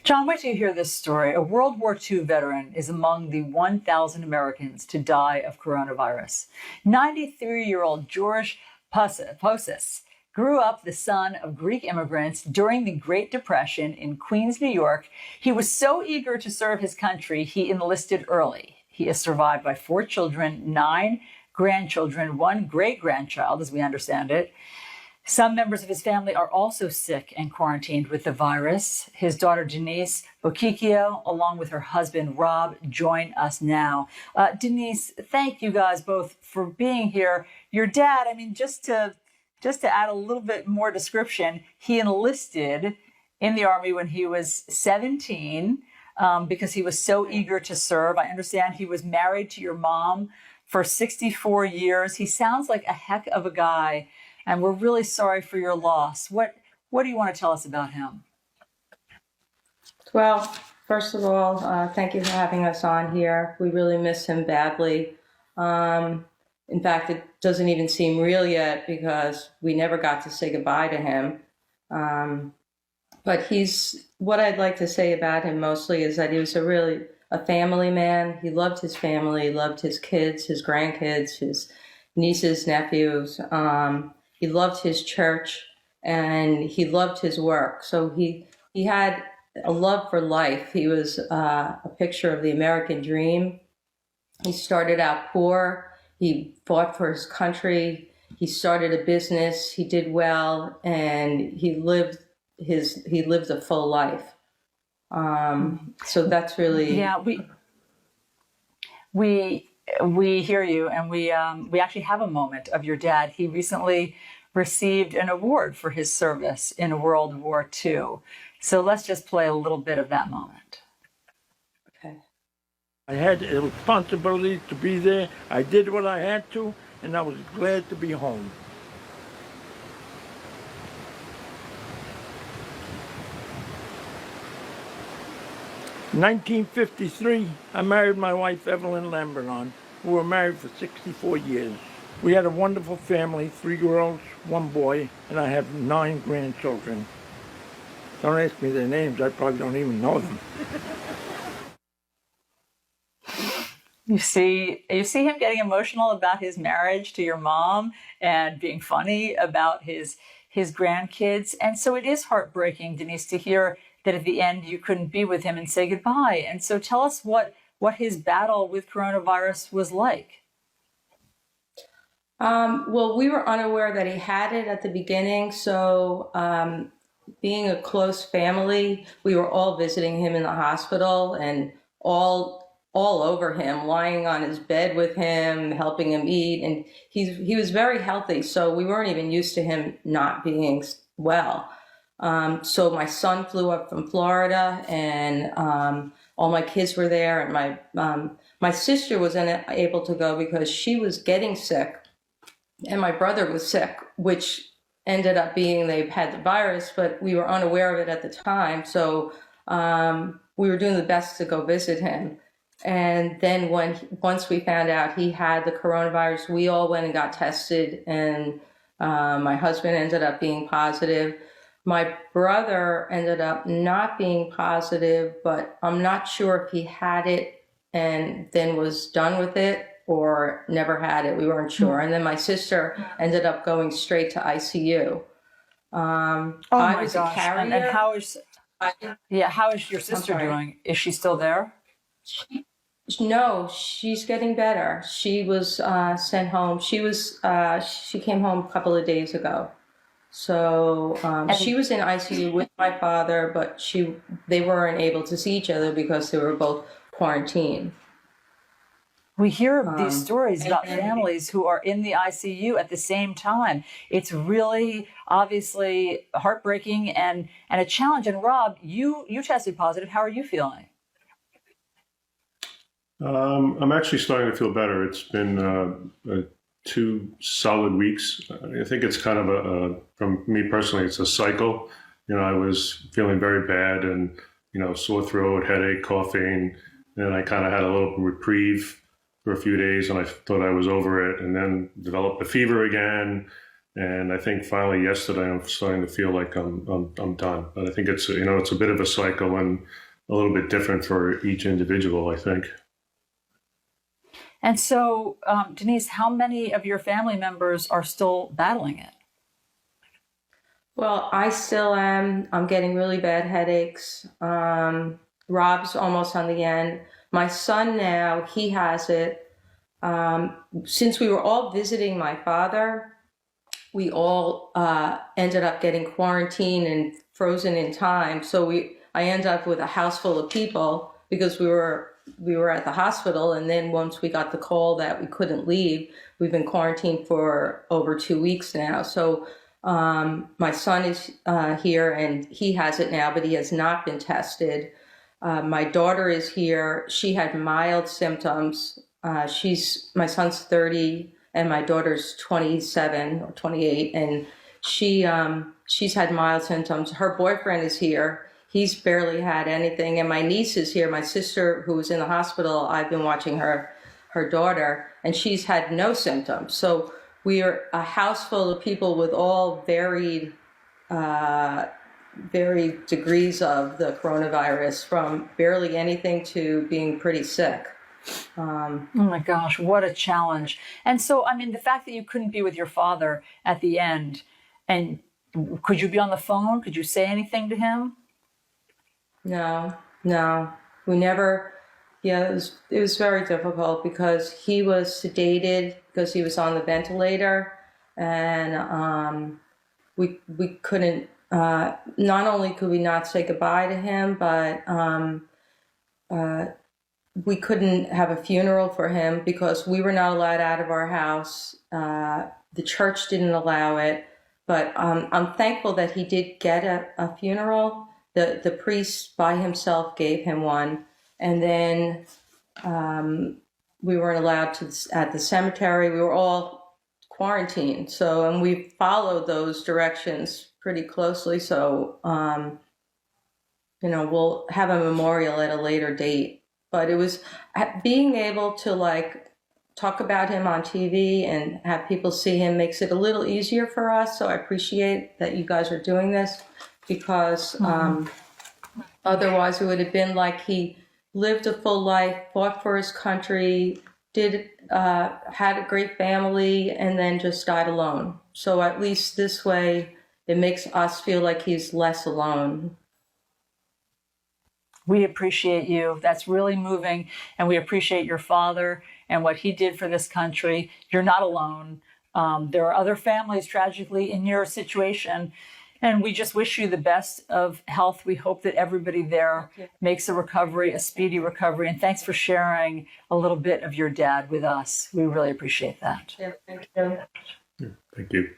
John, wait till you hear this story. A World War II veteran is among the 1,000 Americans to die of coronavirus. 93-year-old George Possas grew up the son of Greek immigrants during the Great Depression in Queens, New York. He was so eager to serve his country, he enlisted early. He is survived by 4 children, 9 grandchildren, 1 great-grandchild, as we understand it. Some members of his family are also sick and quarantined with the virus. His daughter, Denise Bokikio, along with her husband, Rob, join us now. Denise, thank you guys both for being here. Your dad, just to add a little bit more description, he enlisted in the Army when he was 17 because he was so eager to serve. I understand he was married to your mom for 64 years. He sounds like a heck of a guy. And we're really sorry for your loss. What do you want to tell us about him? Well, first of all, thank you for having us on here. We really miss him badly. In fact, it doesn't even seem real yet because we never got to say goodbye to him. But what I'd like to say about him mostly is that he was a family man. He loved his family, loved his kids, his grandkids, his nieces, nephews. He loved his church and he loved his work. So he had a love for life. He was a picture of the American dream. He started out poor. He fought for his country. He started a business. He did well, and he lived a full life. So that's really We hear you, and we actually have a moment of your dad. He recently received an award for his service in World War II. So let's just play a little bit of that moment. Okay. I had a responsibility to be there. I did what I had to, and I was glad to be home. In 1953, I married my wife, Evelyn Lamberton. We were married for 64 years. We had a wonderful family, 3 girls, 1 boy, and I have 9 grandchildren. Don't ask me their names, I probably don't even know them. You see him getting emotional about his marriage to your mom and being funny about his grandkids. And so it is heartbreaking, Denise, to hear that at the end you couldn't be with him and say goodbye. And so tell us what his battle with coronavirus was like. Well, we were unaware that he had it at the beginning. So being a close family, we were all visiting him in the hospital and all over him, lying on his bed with him, helping him eat. And he was very healthy. So we weren't even used to him not being well. So my son flew up from Florida, and all my kids were there, and my sister was able to go because she was getting sick, and my brother was sick, which ended up being they had the virus, but we were unaware of it at the time. So we were doing the best to go visit him. And then once we found out he had the coronavirus, we all went and got tested, and my husband ended up being positive. My brother ended up not being positive, but I'm not sure if he had it and then was done with it or never had it. We weren't sure. And then my sister ended up going straight to ICU. I was a carrier. And how is your sister doing? Is she still there? No, she's getting better. She was sent home. She came home a couple of days ago. So she was in ICU with my father, but they weren't able to see each other because they were both quarantined. We hear of these stories about families who are in the ICU at the same time. It's really obviously heartbreaking and a challenge. And Rob, you tested positive. How are you feeling? I'm actually starting to feel better. It's been 2 solid weeks. I think it's kind of from me personally, it's a cycle. I was feeling very bad and, sore throat, headache, coughing, and I kind of had a little reprieve for a few days and I thought I was over it, and then developed a fever again. And I think finally yesterday I'm starting to feel like I'm done. But I think it's it's a bit of a cycle and a little bit different for each individual, I think. And so, Denise, how many of your family members are still battling it? Well, I still am. I'm getting really bad headaches. Rob's almost on the end. My son now, he has it. Since we were all visiting my father, we all ended up getting quarantined and frozen in time. So I ended up with a house full of people because we were at the hospital. And then once we got the call that we couldn't leave, we've been quarantined for over 2 weeks now. So my son is here and he has it now, but he has not been tested. My daughter is here. She had mild symptoms. My son's 30 and my daughter's 27 or 28, and she's had mild symptoms. Her boyfriend is here. He's barely had anything. And my niece is here. My sister, who was in the hospital, I've been watching her daughter, and she's had no symptoms. So we are a house full of people with all varied degrees of the coronavirus, from barely anything to being pretty sick. Oh my gosh, what a challenge. And so, I mean, the fact that you couldn't be with your father at the end, and could you be on the phone? Could you say anything to him? No, we never. Yeah, it was very difficult because he was sedated because he was on the ventilator, and we couldn't. Not only could we not say goodbye to him, but we couldn't have a funeral for him because we were not allowed out of our house. The church didn't allow it, but I'm thankful that he did get a funeral. The priest by himself gave him one, and then we weren't allowed to at the cemetery. We were all quarantined, and we followed those directions pretty closely. So we'll have a memorial at a later date. But it was being able to talk about him on TV and have people see him makes it a little easier for us. So I appreciate that you guys are doing this, because otherwise it would have been like he lived a full life, fought for his country, had a great family, and then just died alone. So at least this way, it makes us feel like he's less alone. We appreciate you. That's really moving. And we appreciate your father and what he did for this country. You're not alone. There are other families tragically in your situation. And we just wish you the best of health. We hope that everybody there makes a recovery, a speedy recovery. And thanks for sharing a little bit of your dad with us. We really appreciate that. Yeah, thank you. Thank you.